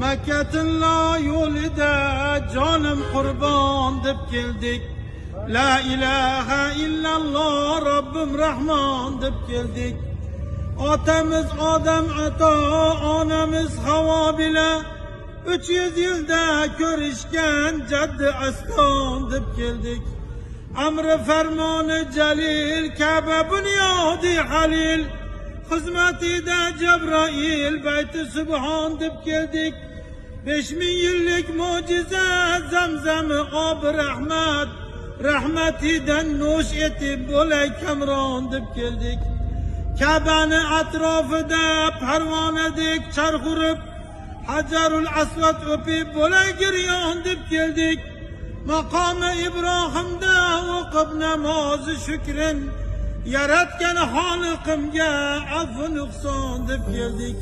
Makkatillo yo'lida jonim qurbon deb keldik. La ilaha illalloh Robbim Rahmon deb keldik. Otamiz Odam ato, onamiz Havo bila 300 yilda ko'rishgan jaddi aston deb keldik. Amri farmoni jalil, Ka'ba bunyodi halil, xizmatida Jabroil, bayti subhon deb keldik. 5000 yillik mo'jiza, Zamzami obi rahmat, rahmatidan no'sh etib bo'lay kamron deb keldik. Ka'bani atrofida parvonadek charx urib, Hajarul Asvad o'pib bo'lay giryon deb keldik. Maqomi Ibrohimda o'qib namozi shukrin, yaratgan Xoliqimga afv nuqson deb keldik.